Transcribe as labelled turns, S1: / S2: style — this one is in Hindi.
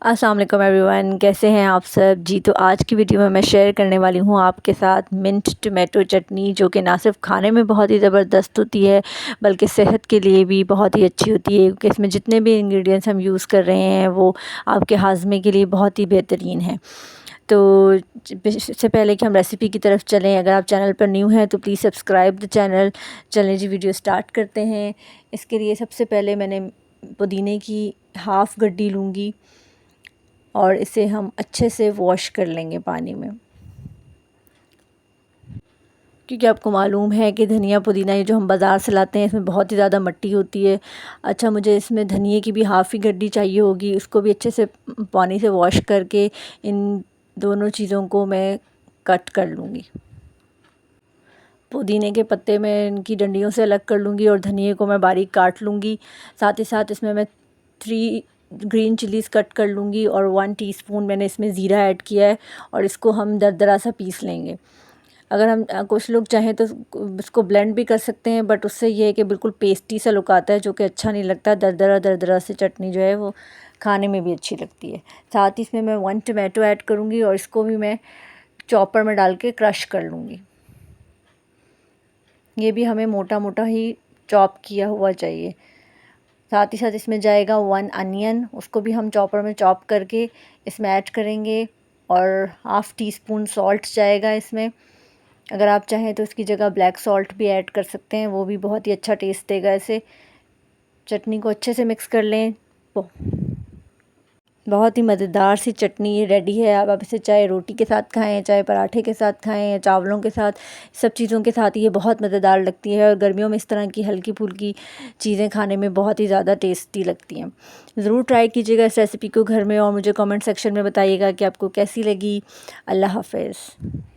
S1: अस्सलाम वालेकुम एवरीवन, कैसे हैं आप सब जी। तो आज की वीडियो में मैं शेयर करने वाली हूँ आपके साथ मिंट टमाटो चटनी, जो कि ना सिर्फ खाने में बहुत ही ज़बरदस्त होती है बल्कि सेहत के लिए भी बहुत ही अच्छी होती है, क्योंकि इसमें जितने भी इंग्रेडिएंट्स हम यूज़ कर रहे हैं वो आपके हाजमे के लिए बहुत ही बेहतरीन है। तो इससे पहले कि हम रेसिपी की तरफ चलें, अगर आप चैनल पर न्यू हैं तो प्लीज़ सब्सक्राइब द चैनल। चलें जी, वीडियो स्टार्ट करते हैं। इसके लिए सबसे पहले मैंने पुदीने की हाफ़ गड्डी लूँगी और इसे हम अच्छे से वॉश कर लेंगे पानी में, क्योंकि आपको मालूम है कि धनिया पुदीना ये जो हम बाज़ार से लाते हैं इसमें बहुत ही ज़्यादा मिट्टी होती है। अच्छा, मुझे इसमें धनिए की भी हाफ़ ही गड्डी चाहिए होगी, उसको भी अच्छे से पानी से वॉश करके इन दोनों चीज़ों को मैं कट कर लूँगी। पुदीने के पत्ते मैं इनकी डंडियों से अलग कर लूँगी और धनिए को मैं बारीक काट लूँगी। साथ ही साथ इसमें मैं 3 ग्रीन चिलीज़ कट कर लूँगी और 1 टीस्पून मैंने इसमें ज़ीरा ऐड किया है और इसको हम दरदरा सा पीस लेंगे। अगर हम कुछ लोग चाहें तो इसको ब्लेंड भी कर सकते हैं, बट उससे ये है कि बिल्कुल पेस्टी सा लुक आता है, जो कि अच्छा नहीं लगता। दरदरा दरदरा से चटनी जो है वो खाने में भी अच्छी लगती है। साथ ही इसमें मैं 1 टमाटो ऐड करूँगी और इसको भी मैं चॉपर में डाल के क्रश कर लूँगी। ये भी हमें मोटा मोटा ही चॉप किया हुआ चाहिए। साथ ही साथ इसमें जाएगा 1 अनियन, उसको भी हम चॉपर में चॉप करके इसमें ऐड करेंगे और हाफ़ टी स्पून सॉल्ट जाएगा इसमें। अगर आप चाहें तो इसकी जगह ब्लैक सॉल्ट भी ऐड कर सकते हैं, वो भी बहुत ही अच्छा टेस्ट देगा इसे। चटनी को अच्छे से मिक्स कर लें। बहुत ही मज़ेदार सी चटनी रेडी है। अब आप इसे चाहे रोटी के साथ खाएं, चाहे पराठे के साथ खाएं, या चावलों के साथ, सब चीज़ों के साथ ये बहुत मज़ेदार लगती है और गर्मियों में इस तरह की हल्की फुल्की चीज़ें खाने में बहुत ही ज़्यादा टेस्टी लगती हैं। ज़रूर ट्राई कीजिएगा इस रेसिपी को घर में और मुझे कमेंट सेक्शन में बताइएगा कि आपको कैसी लगी। अल्लाह हाफ़िज़।